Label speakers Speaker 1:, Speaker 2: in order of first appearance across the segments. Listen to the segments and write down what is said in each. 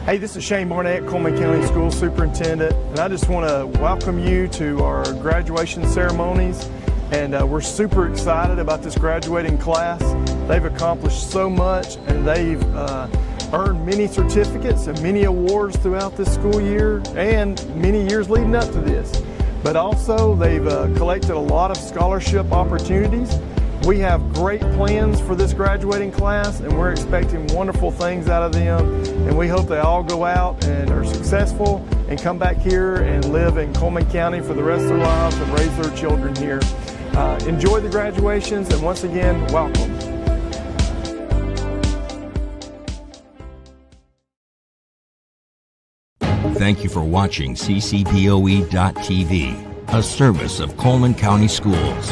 Speaker 1: Hey, this is Shane Barnett, Coleman County School Superintendent, and I just want to welcome you to our graduation ceremonies. And we're super excited about this graduating class. They've accomplished so much, and they've earned many certificates and many awards throughout this school year and many years leading up to this. But also, they've collected a lot of scholarship opportunities. We have great plans for this graduating class, and we're expecting wonderful things out of them. And we hope they all go out and are successful and come back here and live in Coleman County for the rest of their lives and raise their children here. Enjoy the graduations, and once again, welcome.
Speaker 2: Thank you for watching ccpoe.tv, a service of Coleman County Schools.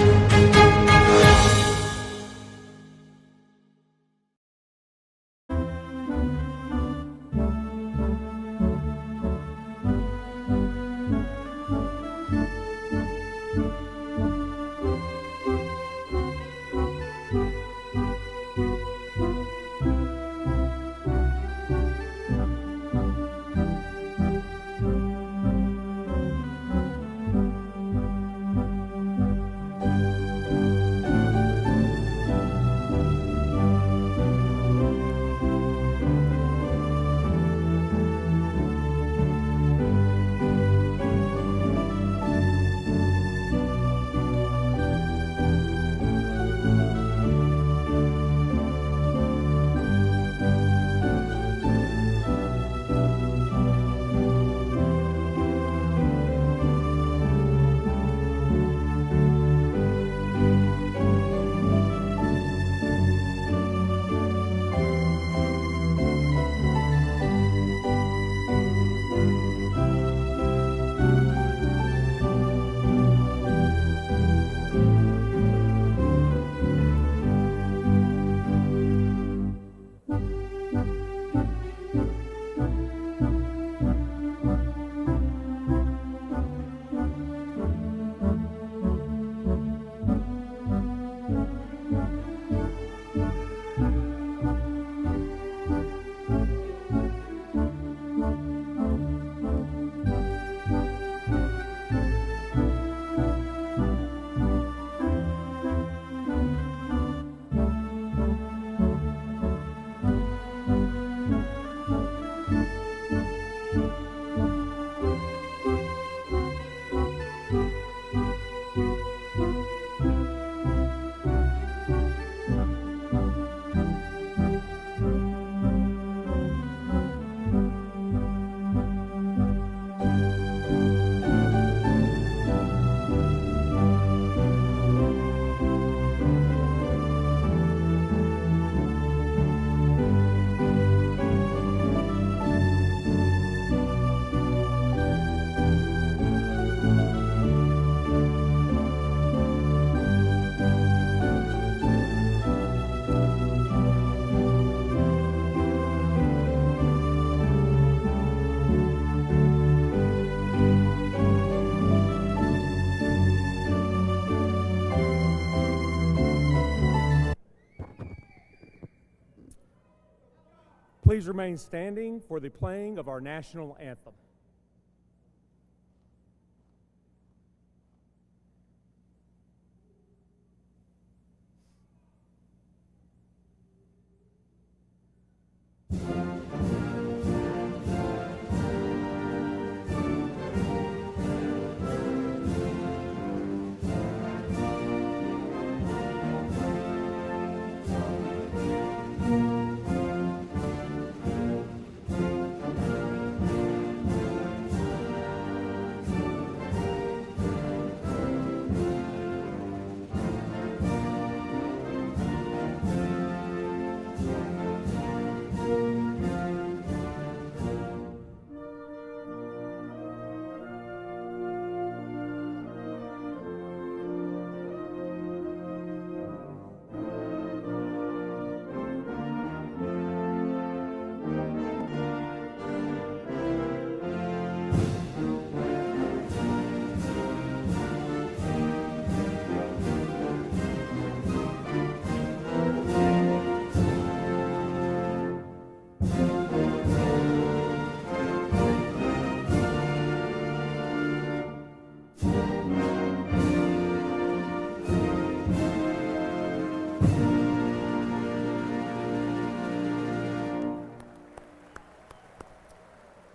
Speaker 3: Please remain standing for the playing of our national anthem.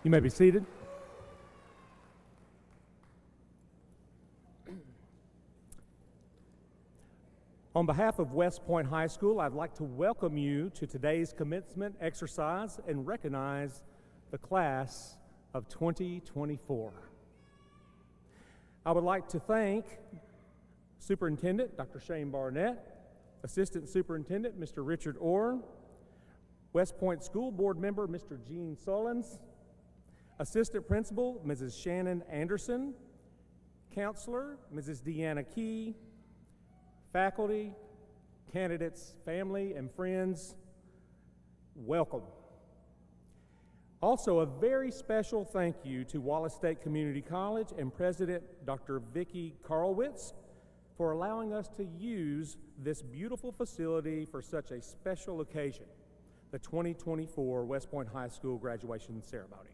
Speaker 3: You may be seated. On behalf of West Point High School, I'd like to welcome you to today's commencement exercise and recognize the class of 2024. I would like to thank Superintendent Dr. Shane Barnett, Assistant Superintendent Mr. Richard Orr, West Point School Board Member Mr. Gene Sullins, Assistant Principal Mrs. Shannon Anderson, Counselor Mrs. Deanna Key, faculty, candidates, family, and friends, welcome. Also, a very special thank you to Wallace State Community College and President Dr. Vicki Karlwitz for allowing us to use this beautiful facility for such a special occasion, the 2024 West Point High School graduation ceremony.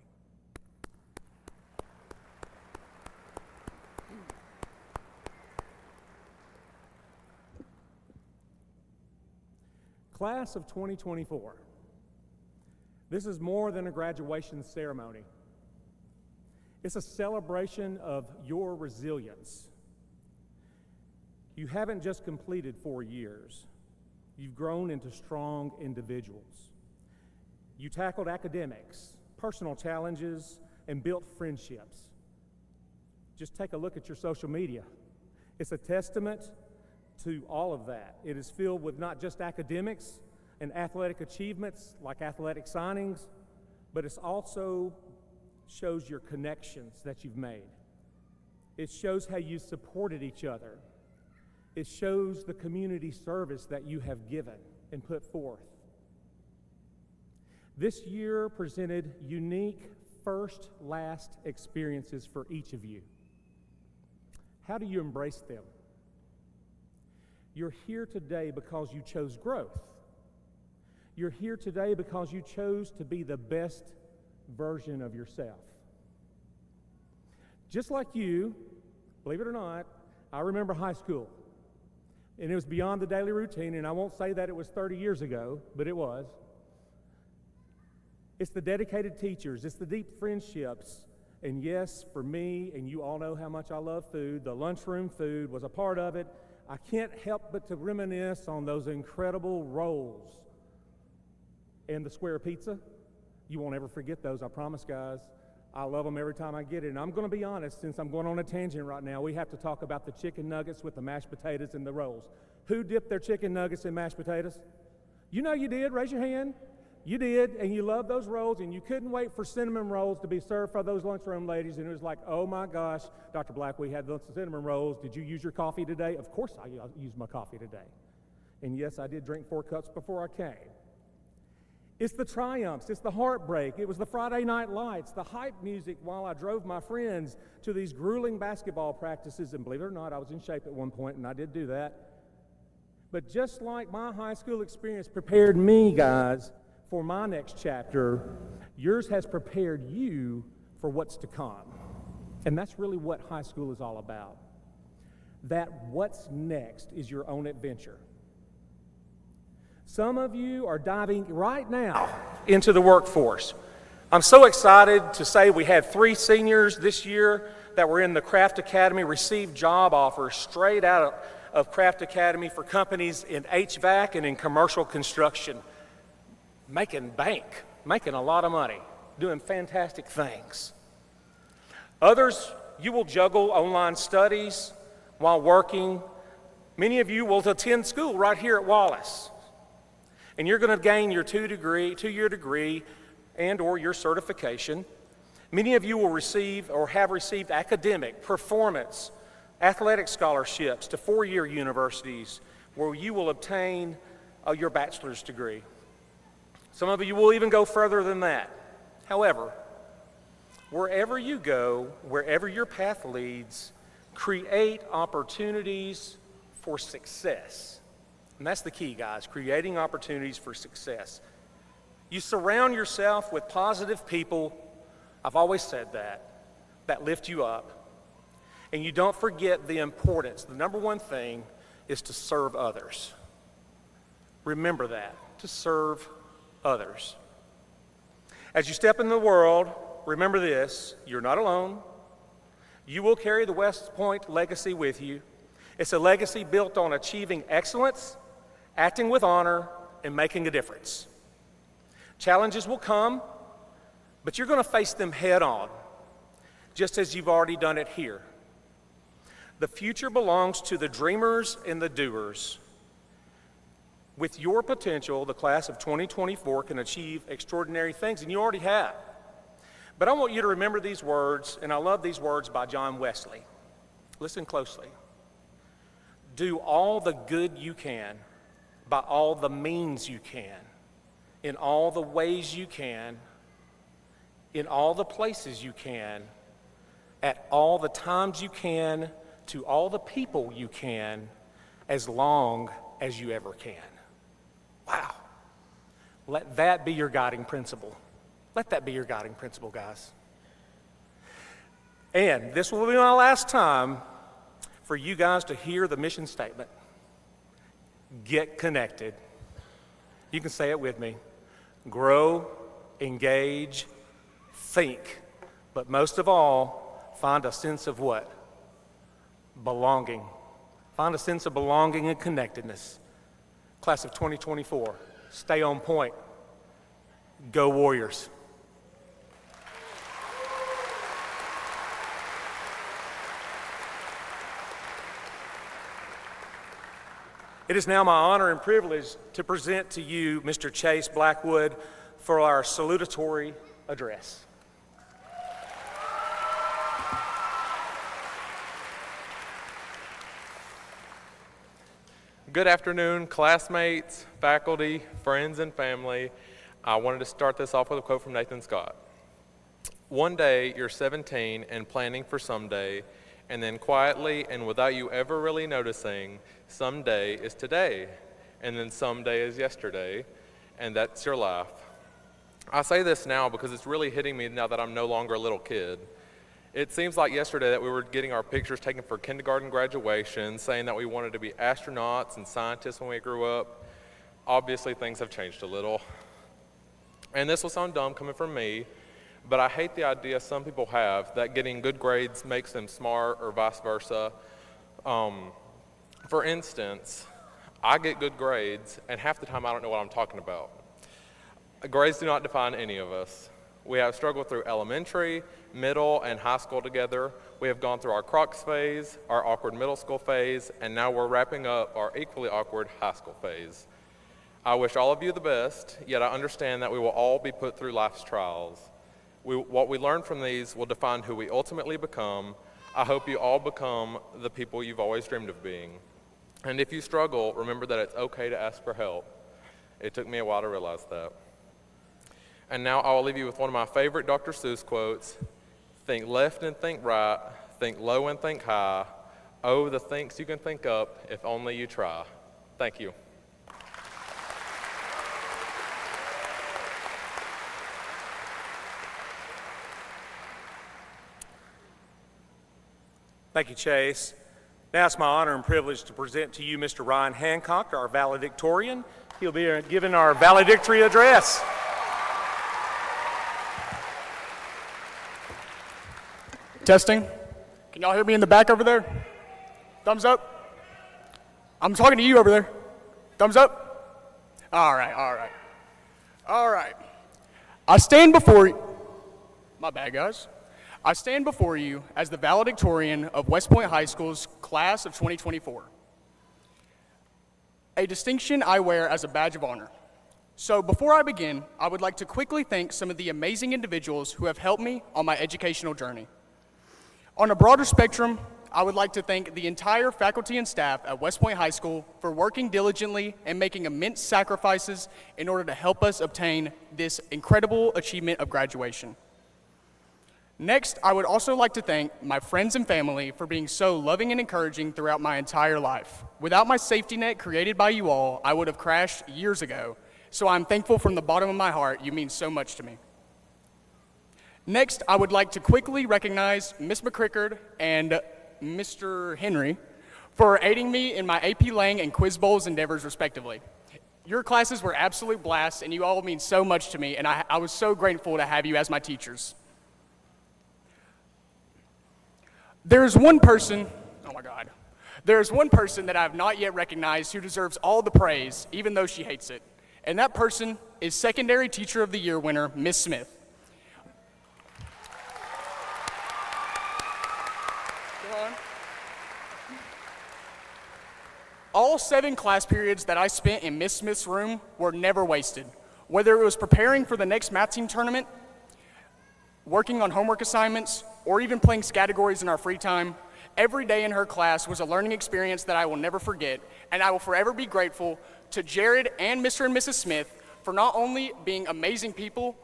Speaker 3: Class of 2024. This is more than a graduation ceremony. It's a celebration of your resilience. You haven't just completed 4 years. You've grown into strong individuals. You tackled academics, personal challenges, and built friendships. Just take a look at your social media. It's a testament to all of that. It is filled with not just academics and athletic achievements like athletic signings, but it also shows your connections that you've made. It shows how you supported each other. It shows the community service that you have given and put forth. This year presented unique first-last experiences for each of you. How do you embrace them? You're here today because you chose growth. You're here today because you chose to be the best version of yourself. Just like you, believe it or not, I remember high school. And it was beyond the daily routine, and I won't say that it was 30 years ago, but it was. It's the dedicated teachers, it's the deep friendships, and yes, for me, and you all know how much I love food, the lunchroom food was a part of it. I can't help but to reminisce on those incredible rolls and the square pizza. You won't ever forget those, I promise, guys. I love them every time I get it. And I'm going to be honest, since I'm going on a tangent right now, we have to talk about the chicken nuggets with the mashed potatoes and the rolls. Who dipped their chicken nuggets in mashed potatoes? You know you did. Raise your hand. You did, and you love those rolls, and you couldn't wait for cinnamon rolls to be served for those lunchroom ladies, and it was like, oh my gosh, Dr. Black, we had those cinnamon rolls. Did you use your coffee today? Of course I used my coffee today. And yes, I did drink 4 cups before I came. It's the triumphs, it's the heartbreak, it was the Friday night lights, the hype music while I drove my friends to these grueling basketball practices, and believe it or not, I was in shape at one point, and I did do that. But just like my high school experience prepared me, guys, for my next chapter, yours has prepared you for what's to come. And that's really what high school is all about. That what's next is your own adventure. Some of you are diving right now into the workforce. I'm so excited to say we had 3 seniors this year that were in the Craft Academy receive job offers straight out of Craft Academy for companies in HVAC and in commercial construction. Making bank, making a lot of money, doing fantastic things. Others, you will juggle online studies while working. Many of you will attend school right here at Wallace. And you're going to gain your 2-year degree and or your certification. Many of you will receive or have received academic, performance, athletic scholarships to 4-year universities where you will obtain your bachelor's degree. Some of you will even go further than that. However, wherever you go, wherever your path leads, create opportunities for success. And that's the key, guys, creating opportunities for success. You surround yourself with positive people, I've always said that lift you up. And you don't forget the importance. The number one thing is to serve others. Remember that, to serve others. As you step in the world, remember this, you're not alone. You will carry the West Point legacy with you. It's a legacy built on achieving excellence, acting with honor, and making a difference. Challenges will come, but you're going to face them head on, just as you've already done it here. The future belongs to the dreamers and the doers. With your potential, the class of 2024 can achieve extraordinary things, and you already have. But I want you to remember these words, and I love these words by John Wesley. Listen closely. Do all the good you can, by all the means you can, in all the ways you can, in all the places you can, at all the times you can, to all the people you can, as long as you ever can. Wow. Let that be your guiding principle. Let that be your guiding principle, guys. And this will be my last time for you guys to hear the mission statement. Get connected. You can say it with me. Grow, engage, think, but most of all, find a sense of what? Belonging. Find a sense of belonging and connectedness. Class of 2024, stay on point. Go Warriors. It is now my honor and privilege to present to you Mr. Chase Blackwood for our salutatory address.
Speaker 4: Good afternoon, classmates, faculty, friends, and family. I wanted to start this off with a quote from Nathan Scott. One day you're 17 and planning for someday, and then quietly and without you ever really noticing, someday is today, and then someday is yesterday, and that's your life. I say this now because it's really hitting me now that I'm no longer a little kid. It seems like yesterday that we were getting our pictures taken for kindergarten graduation, saying that we wanted to be astronauts and scientists when we grew up. Obviously, things have changed a little. And this will sound dumb coming from me, but I hate the idea some people have that getting good grades makes them smart or vice versa. For instance, I get good grades, and half the time I don't know what I'm talking about. Grades do not define any of us. We have struggled through elementary, middle, and high school together. We have gone through our Crocs phase, our awkward middle school phase, and now we're wrapping up our equally awkward high school phase. I wish all of you the best, yet I understand that we will all be put through life's trials. What we learn from these will define who we ultimately become. I hope you all become the people you've always dreamed of being. And if you struggle, remember that it's okay to ask for help. It took me a while to realize that. And now I will leave you with one of my favorite Dr. Seuss quotes. Think left and think right, think low and think high. Oh, the thinks you can think up if only you try. Thank you.
Speaker 3: Thank you, Chase. Now it's my honor and privilege to present to you Mr. Ryan Hancock, our valedictorian. He'll be giving our valedictory address.
Speaker 5: Testing. Can y'all hear me in the back over there? Thumbs up. I'm talking to you over there. Thumbs up. All right, all right. All right. I stand before you. My bad, guys. I stand before you as the valedictorian of West Point High School's class of 2024. A distinction I wear as a badge of honor. So before I begin, I would like to quickly thank some of the amazing individuals who have helped me on my educational journey. On a broader spectrum, I would like to thank the entire faculty and staff at West Point High School for working diligently and making immense sacrifices in order to help us obtain this incredible achievement of graduation. Next, I would also like to thank my friends and family for being so loving and encouraging throughout my entire life. Without my safety net created by you all, I would have crashed years ago. So I'm thankful from the bottom of my heart. You mean so much to me. Next, I would like to quickly recognize Ms. McCrickard and Mr. Henry for aiding me in my AP Lang and Quiz Bowls endeavors, respectively. Your classes were absolute blasts, and you all mean so much to me, and I was so grateful to have you as my teachers. There is one person, oh my God, there is one person that I have not yet recognized who deserves all the praise, even though she hates it. And that person is Secondary Teacher of the Year winner, Miss Smith. Come on. All 7 class periods that I spent in Miss Smith's room were never wasted. Whether it was preparing for the next math team tournament, working on homework assignments, or even playing categories in our free time, every day in her class was a learning experience that I will never forget, and I will forever be grateful to Jared and Mr. and Mrs. Smith for not only being amazing people,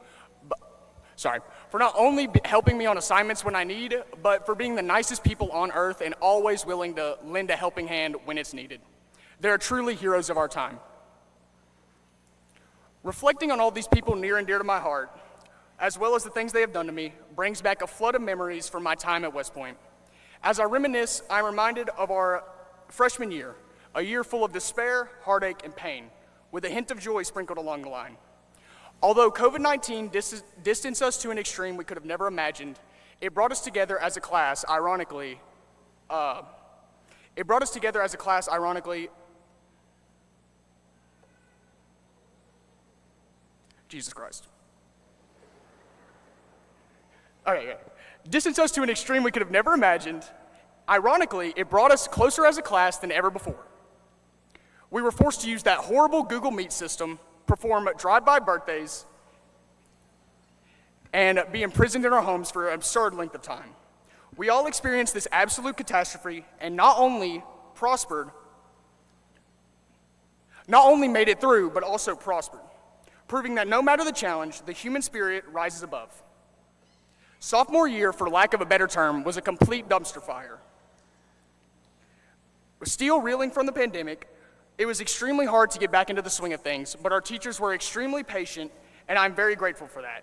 Speaker 5: for not only helping me on assignments when I need, but for being the nicest people on earth and always willing to lend a helping hand when it's needed. They are truly heroes of our time. Reflecting on all these people near and dear to my heart, as well as the things they have done to me, brings back a flood of memories from my time at West Point. As I reminisce, I'm reminded of our freshman year, a year full of despair, heartache, and pain, with a hint of joy sprinkled along the line. Although COVID-19 distanced us to an extreme we could have never imagined, it brought us together as a class, ironically, Jesus Christ. Okay. Distanced us to an extreme we could have never imagined. Ironically, it brought us closer as a class than ever before. We were forced to use that horrible Google Meet system, perform drive-by birthdays, and be imprisoned in our homes for an absurd length of time. We all experienced this absolute catastrophe and not only made it through, but also prospered, proving that no matter the challenge, the human spirit rises above. Sophomore year, for lack of a better term, was a complete dumpster fire. Still reeling from the pandemic, it was extremely hard to get back into the swing of things, but our teachers were extremely patient, and I'm very grateful for that.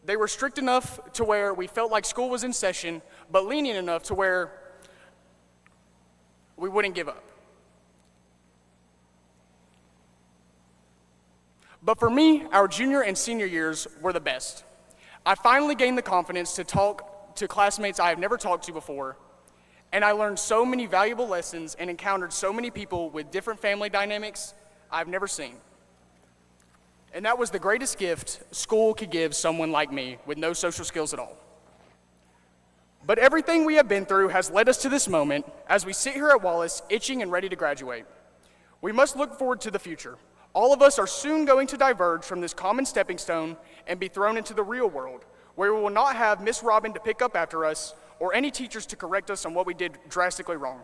Speaker 5: They were strict enough to where we felt like school was in session, but lenient enough to where we wouldn't give up. But for me, our junior and senior years were the best. I finally gained the confidence to talk to classmates I have never talked to before, and I learned so many valuable lessons and encountered so many people with different family dynamics I've never seen. And that was the greatest gift school could give someone like me with no social skills at all. But everything we have been through has led us to this moment as we sit here at Wallace, itching and ready to graduate. We must look forward to the future. All of us are soon going to diverge from this common stepping stone and be thrown into the real world, where we will not have Miss Robin to pick up after us or any teachers to correct us on what we did drastically wrong.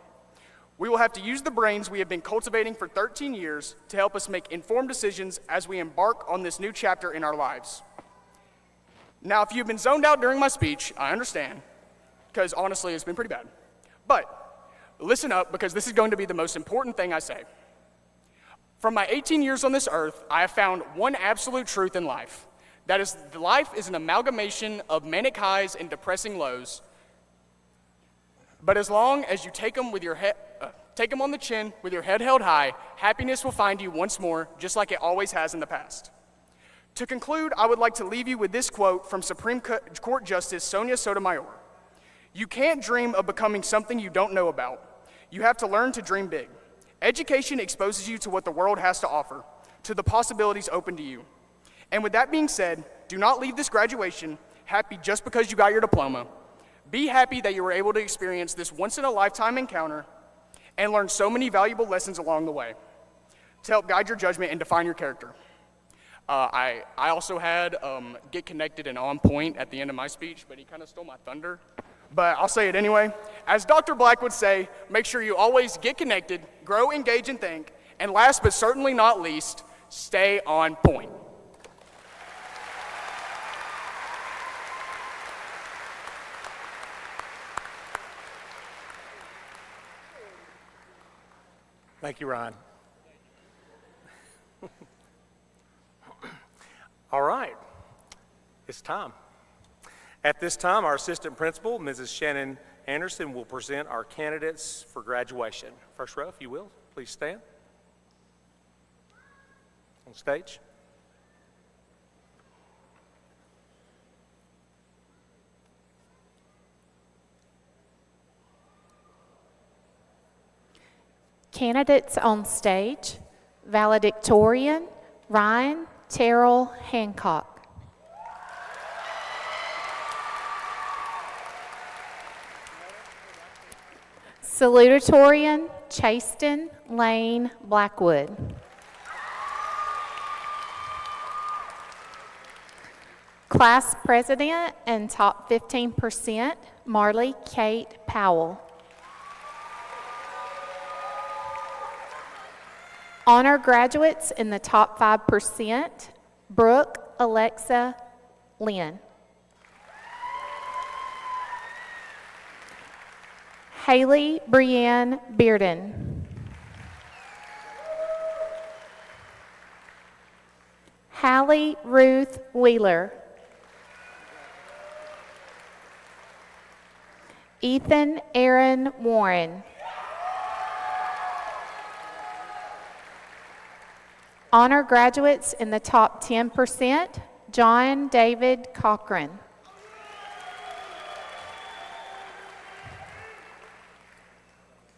Speaker 5: We will have to use the brains we have been cultivating for 13 years to help us make informed decisions as we embark on this new chapter in our lives. Now, if you've been zoned out during my speech, I understand, because honestly, it's been pretty bad. But listen up, because this is going to be the most important thing I say. From my 18 years on this earth, I have found one absolute truth in life. That is, life is an amalgamation of manic highs and depressing lows. But as long as you take them on the chin with your head held high, happiness will find you once more, just like it always has in the past. To conclude, I would like to leave you with this quote from Supreme Court Justice Sonia Sotomayor. "You can't dream of becoming something you don't know about. You have to learn to dream big. Education exposes you to what the world has to offer, to the possibilities open to you. And with that being said, do not leave this graduation happy just because you got your diploma. Be happy that you were able to experience this once-in-a-lifetime encounter and learn so many valuable lessons along the way to help guide your judgment and define your character." I also had Get Connected and On Point at the end of my speech, but he kind of stole my thunder. But I'll say it anyway. As Dr. Black would say, make sure you always get connected, grow, engage, and think, and last but certainly not least, stay on point.
Speaker 3: Thank you, Ryan. All right, it's time. At this time, our assistant principal, Mrs. Shannon Anderson, will present our candidates for graduation. First row, if you will, please stand. On stage.
Speaker 6: Candidates on stage, valedictorian Ryan Terrell Hancock. Salutatorian Chasten Lane Blackwood. Class President and Top 15%, Marley Kate Powell. Honor graduates in the top 5%, Brooke Alexa Lynn. Haley Brienne Bearden. Hallie Ruth Wheeler. Ethan Aaron Warren. Honor graduates in the top 10%, John David Cochran.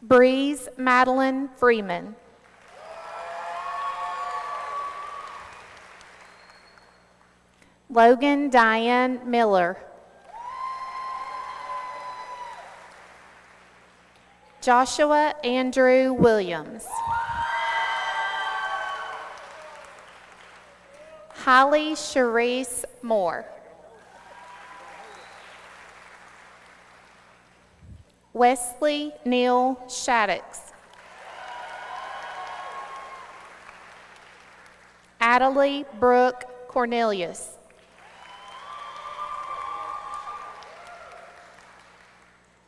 Speaker 6: Breeze Madeline Freeman. Logan Diane Miller. Joshua Andrew Williams. Holly Charisse Moore. Wesley Neal Shaddix. Adelie Brooke Cornelius.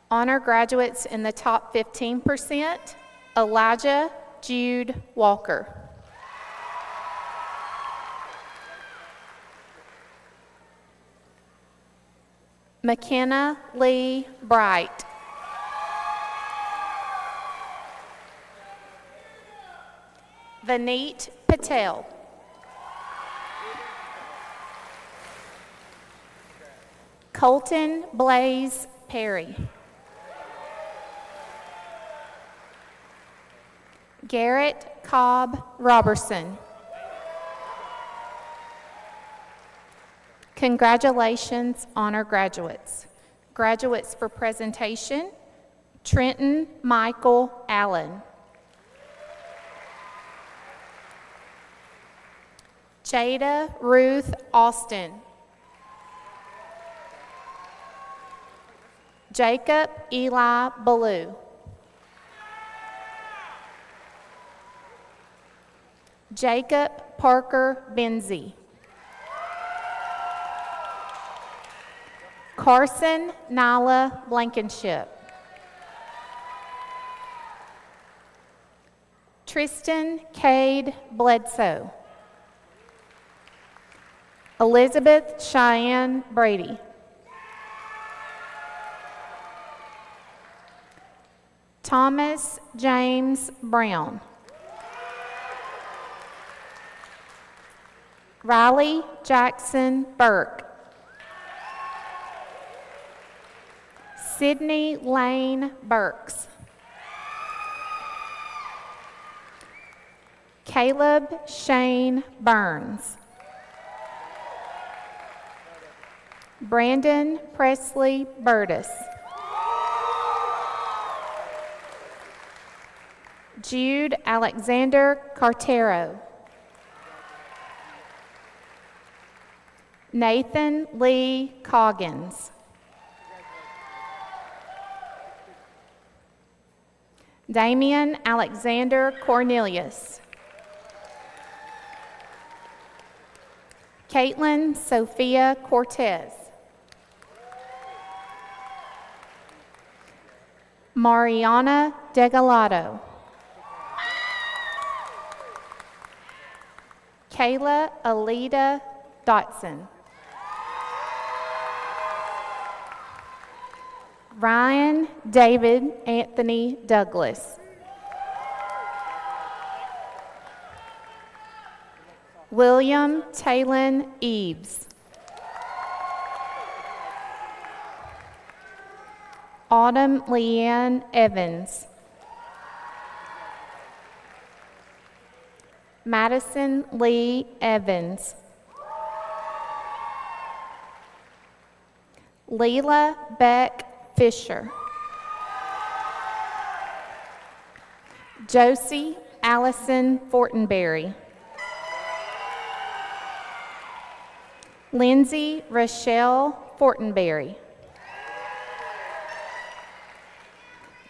Speaker 6: Honor graduates in the top 15%, Elijah Jude Walker. McKenna Lee Bright. Vaneet Patel. Colton Blaze Perry. Garrett Cobb Robertson. Congratulations, honor graduates. Graduates for presentation, Trenton Michael Allen. Jada Ruth Austin. Jacob Eli Ballou. Jacob Parker Benzie. Carson Nyla Blankenship. Tristan Cade Bledsoe. Elizabeth Cheyenne Brady. Thomas James Brown. Riley Jackson Burke. Sydney Lane Burks. Caleb Shane Burns. Brandon Presley Burtis. Jude Alexander Cartero. Nathan Lee Coggins. Damian Alexander Cornelius. Caitlin Sophia Cortez. Mariana Degalado. Kayla Alida Dotson. Ryan David Anthony Douglas. William Talon Eves. Autumn Leanne Evans. Madison Lee Evans. Leela Beck Fisher. Josie Allison Fortenberry. Lindsay Rochelle Fortenberry.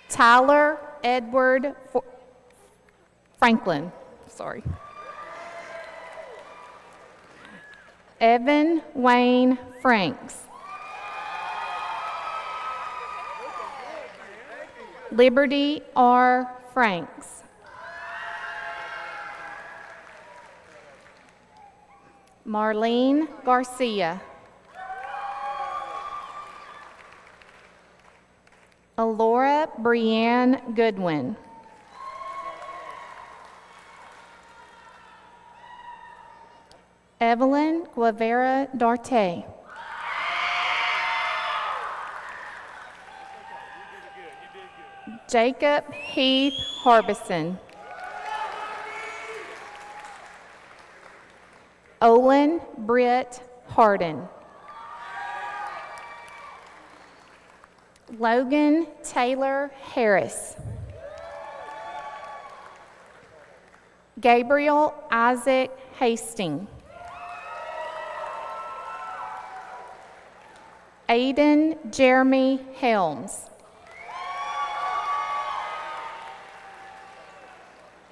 Speaker 6: Tyler Edward Franklin. Sorry. Evan Wayne Franks. Liberty R. Franks. Marlene Garcia. Alora Brianne Goodwin. Evelyn Guevara Darte. Jacob Heath Harbison. Olin Britt Harden. Logan Taylor Harris. Gabriel Isaac Hastings. Aiden Jeremy Helms.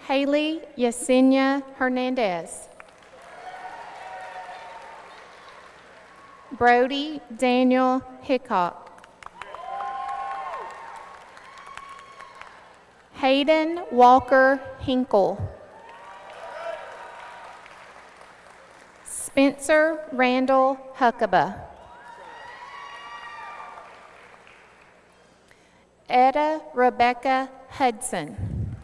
Speaker 6: Haley Yesenia Hernandez. Brody Daniel Hickok. Hayden Walker Hinkle. Spencer Randall Huckabee. Etta Rebecca Hudson.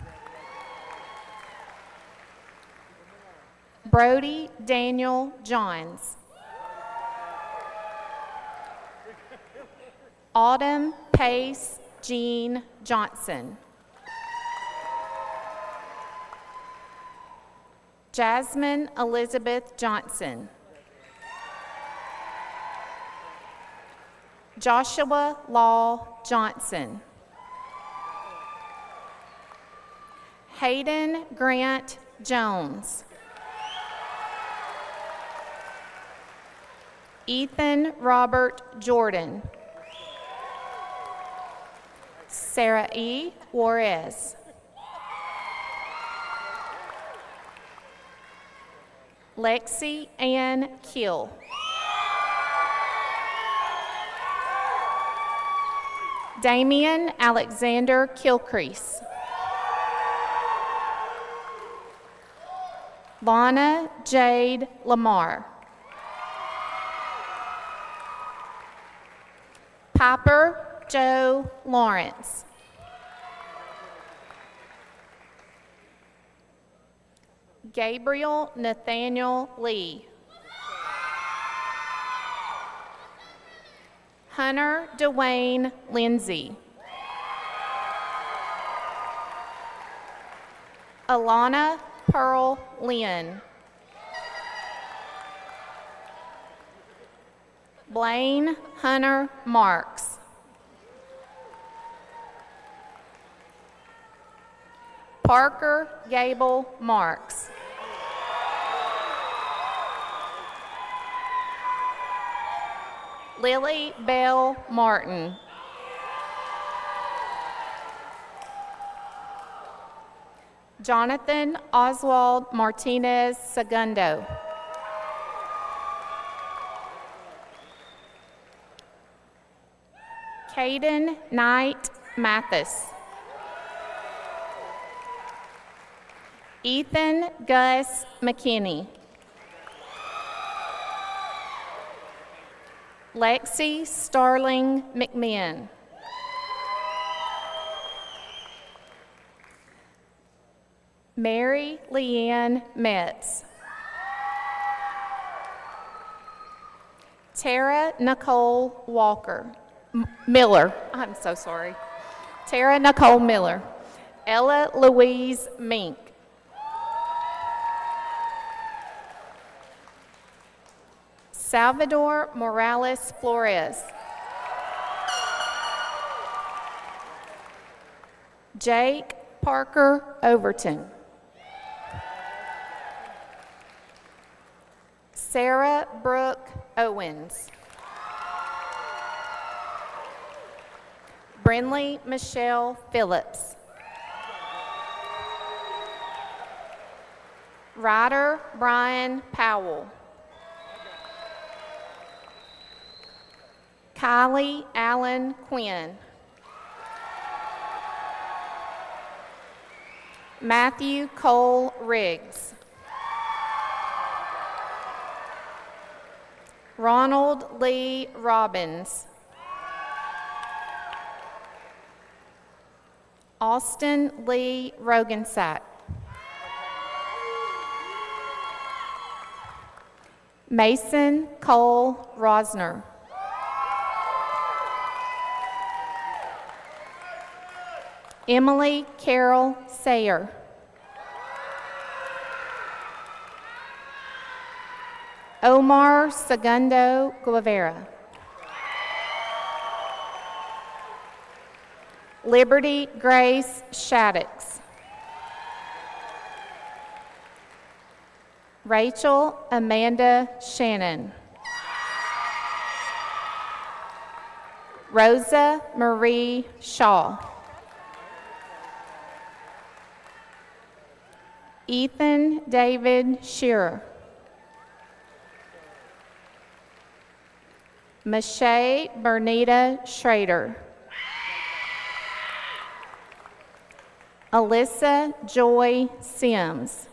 Speaker 6: Brody Daniel Johns. Autumn Pace Jean Johnson. Jasmine Elizabeth Johnson. Joshua Law Johnson. Hayden Grant Jones. Ethan Robert Jordan. Sarah E. Juarez. Lexi Ann Kill. Damian Alexander Kilcrease. Lana Jade Lamar. Piper Joe Lawrence. Gabriel Nathaniel Lee. Hunter Dwayne Lindsay. Alana Pearl Lynn. Blaine Hunter Marks. Parker Gable Marks. Lily Bell Martin. Jonathan Oswald Martinez Segundo. Caden Knight Mathis. Ethan Gus McKinney. Lexi Starling McMinn. Mary Leanne Metz. Tara Nicole Walker. Miller. I'm so sorry. Tara Nicole Miller. Ella Louise Mink. Salvador Morales Flores. Jake Parker Overton. Sarah Brooke Owens. Brinley Michelle Phillips. Ryder Brian Powell. Kylie Allen Quinn. Matthew Cole Riggs. Ronald Lee Robbins. Austin Lee Rogensack. Mason Cole Rosner. Emily Carol Sayer. Omar Segundo Guevara. Liberty Grace Shaddix. Rachel Amanda Shannon. Rosa Marie Shaw. Ethan David Shearer. Mache Bernita Schrader. Alyssa Joy Sims.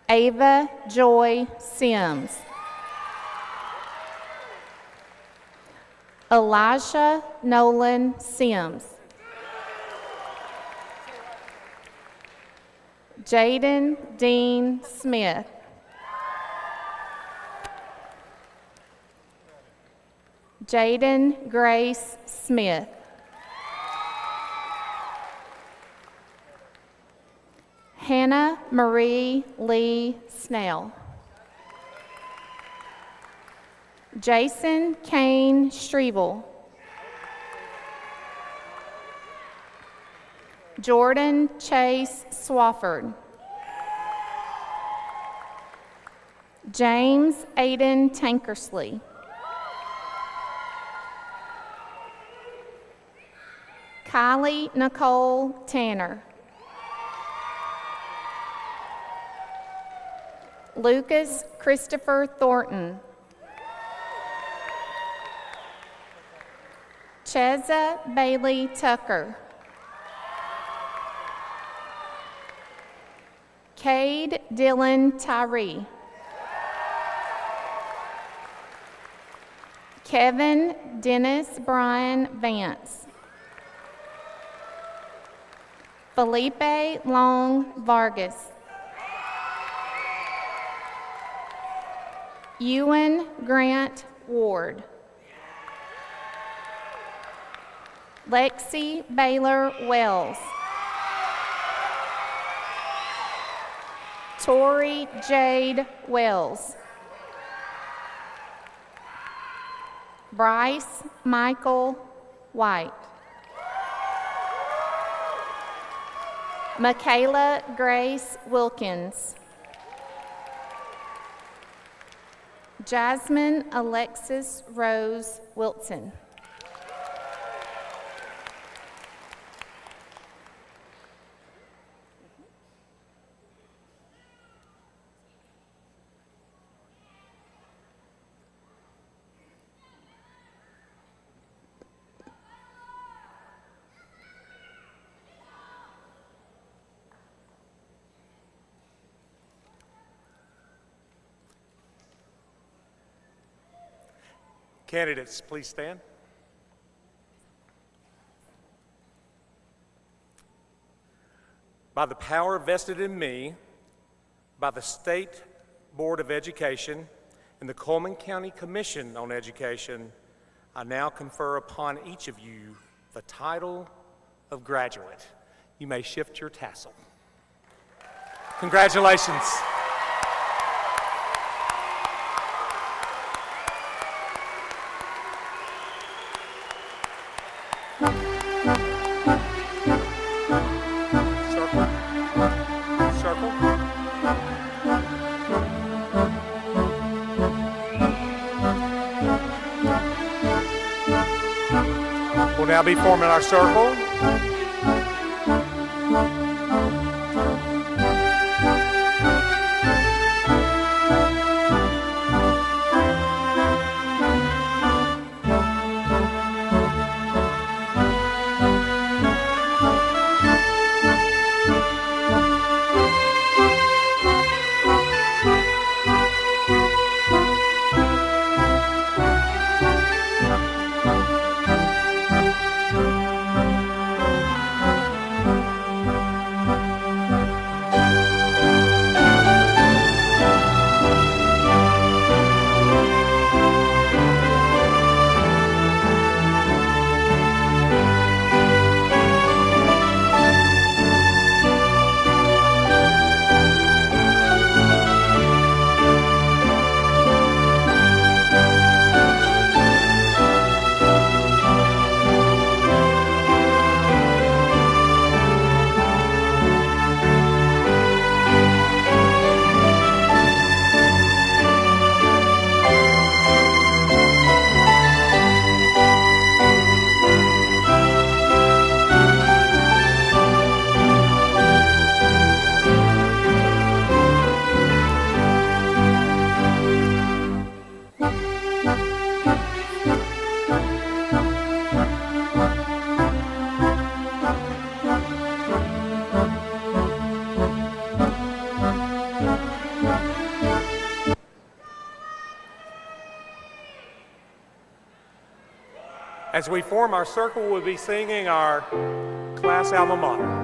Speaker 6: Ava Joy Sims. Elijah Nolan Sims. Jaden Dean Smith. Jaden Grace Smith. Hannah Marie Lee Snell. Jason Kane Strevel. Jordan Chase Swafford. James Aiden Tankersley. Kylie Nicole Tanner. Lucas Christopher Thornton. Cheza Bailey Tucker. Cade Dylan Tyree. Kevin Dennis Brian Vance. Felipe Long Vargas. Ewan Grant Ward. Lexi Baylor Wells. Tori Jade Wells. Bryce Michael White. Michaela Grace Wilkins. Jasmine Alexis Rose Wilson.
Speaker 3: Candidates, please stand. By the power vested in me by the State Board of Education and the Coleman County Commission on Education, I now confer upon each of you the title of graduate. You may shift your tassel. Congratulations. be forming our circle. As we form our circle, we'll be singing our class alma mater.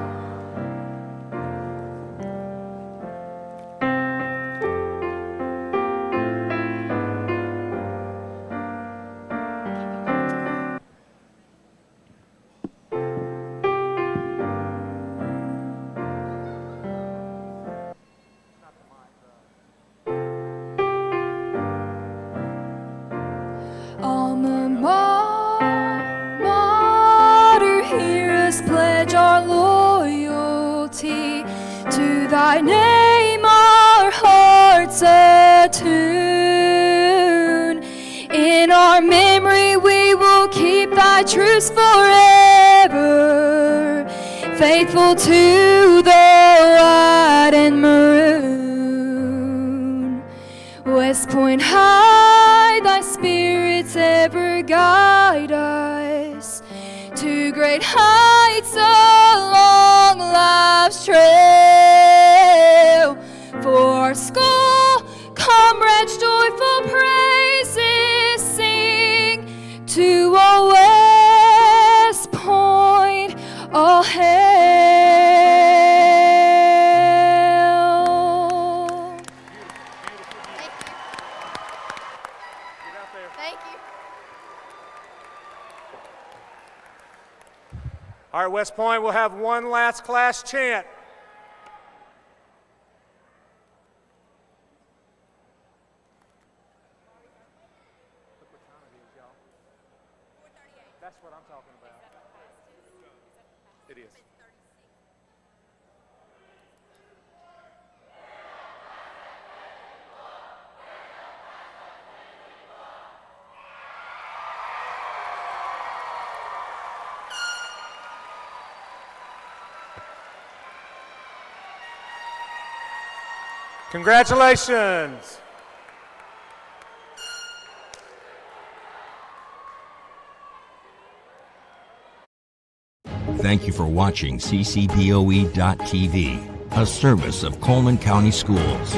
Speaker 7: Alma mater, hear us pledge our loyalty to thy name, our hearts attune. In our memory we will keep thy truths forever, faithful to the white and maroon. West Point High, thy spirits ever guide us to great heights along life's trail. For our school, comrades, joyful praises sing to all West Point, all hail.
Speaker 6: Thank you.
Speaker 3: All right, West Point, we'll have one last class chant. That's what I'm talking about. It is. Congratulations.
Speaker 2: Thank you for watching CCPOE.TV, a service of Coleman County Schools.